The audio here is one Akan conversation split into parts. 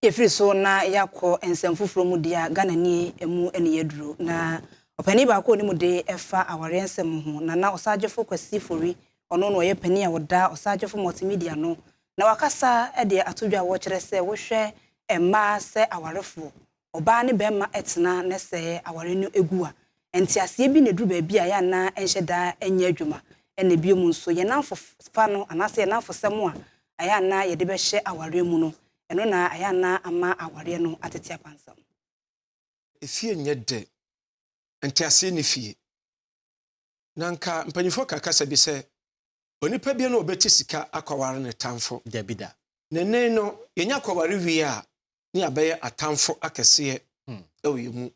Yefiri so na yakọ ensem mu dia Ghana ni emu ene yeduro na opani ba ko ni mu de efa aware ensem ho na osagefo kwasi fori ono no ye pani a woda osagefo multimedia no na wakasa de atodwa wo kire se wo hwe emma se awarefo oba ne bema etena ne se aware no egua enti ase bi ne duru ba bi a ya na enhyeda enya adwuma ene biom nso ye nanfo fa no anase ye nanfo sem a aya na ye de be hye aware mu no eno na aya na ama aware no atete apansam efie nyede entiase ne fie nanka mpanyifo kakasa bi se onipa bi na obeti sika akwaware ne tamfo dabida nene no yenya akwaware wi a ne abaye atamfo akese ewemu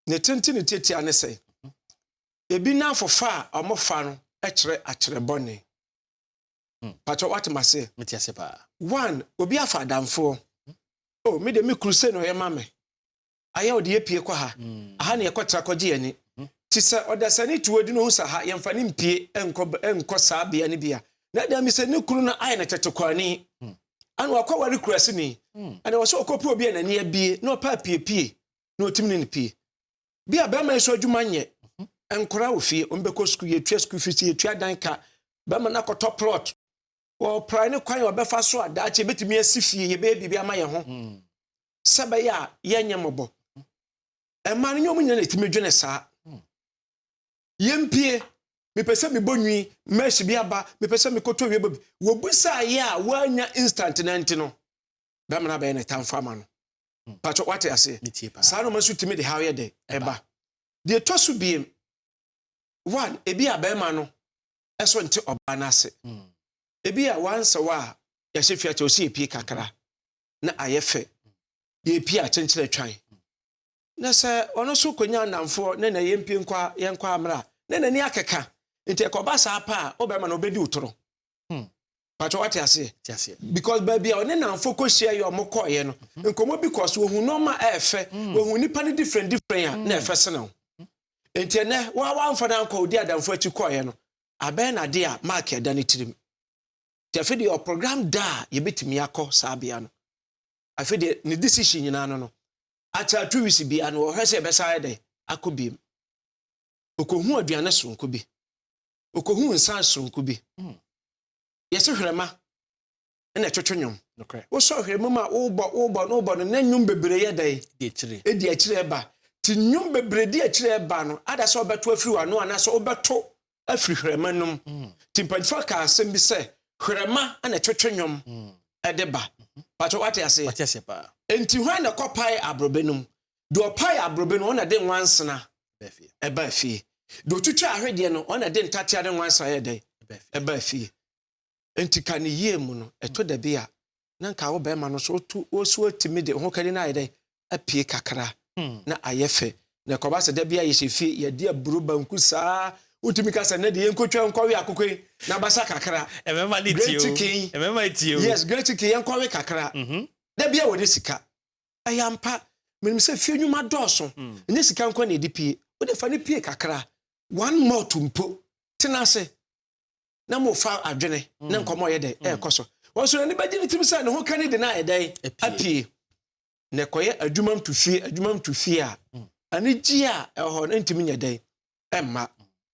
ne tentini tete ane se ebi na afofa a omofa no akire bone pato what mase metiase pa one obi afa adamfo oh me de me crusade no ye mame aya odi epie kwa ha aha ne yekotra koje ani ti se odasani tuodi no husa ha yemfa ne mpie enko saa bia ne bia na da mi se ne kru na aya na tetekwani anu akwa wari kurase ni ane wo so okopu obi na ne abie na opa pie na otimi ne pie bia ba ma so adwuma nye enkora ofie ombeko school ye twa school fees ye twa dan ka ba ma na koto plot wo prai ne kwan obefa so adache betimi asifie ye be bibia ma ye ho saba ya yenye mobo emma nyom nya na timi dwene saa yempie mepese me bonwi mesh bia ba mepese me koto wie babi wo busa ya wanya instant nanti no ba ma na ba ye tamfa ma no pacho wate ase saa no masu timi de hawe de eba de tosu biem one ebi abema no eso nti oba na ase ebi a wansa wa ya hyefi ache osi epie kakra na ayefe ye epie a chenchire twan na se ono so konya namfo na yempie nkwa yenkwa amra na ni akeka nti ekoba sa pa obema no obedi utoro pacho wate ase because baby a one namfo ko share yo mokọ ye no nkomo because wo hu normal efe wo hu nipa ni different na efe se no enti ne wa mfana anko odi adamfo achi kọ ye no aben na de a mark ya dani tirim ti afedi o program da ye betimi akọ sabia no afedi ni decision nyina no acha tuwisi bi an wo hwese be sa de akobiem okohu aduane sonko bi okohu nsan sonko bi yesi hwrema na twetwonyom wo so hwrema ma wo bo no nanyum bebre ye dai edi akire ba ti nyum bebre di akire ba no ada so obeto afiri wa no ana so obeto afiri hwrema num timpanfa ka asem bi se hwrema na twetwonyom edeba pacho wate ase pa enti hwan na kopai abrobenum do pai abrobenum ona de nwansena eba fie do twetwa ahwede no ona de ntatia de nwansa ye dai eba fie enti kan yie mu no eto da bia na nka wo be ma no so tu osu atimi de ho kani na ye dai apie kakra na ayefe na koba se da bia ye hyefi ye de aburo banku saa utimi kasa na de yenkotwa nkwawe akokoi na basa kakra emema litio yes great chicken yenkwawe kakra da bia wo de sika ayampa menim se fie nwuma doso ne sika nkwa na edipie wo de fa ne pie kakra one more tumpo tenase na mo fa adwene na nkomo ye de ekoso wonso ne bagye ne timisa ne ho kane de na edai apie ne koye adwumam to fie a ani gi a eho na ntimi nya dai emma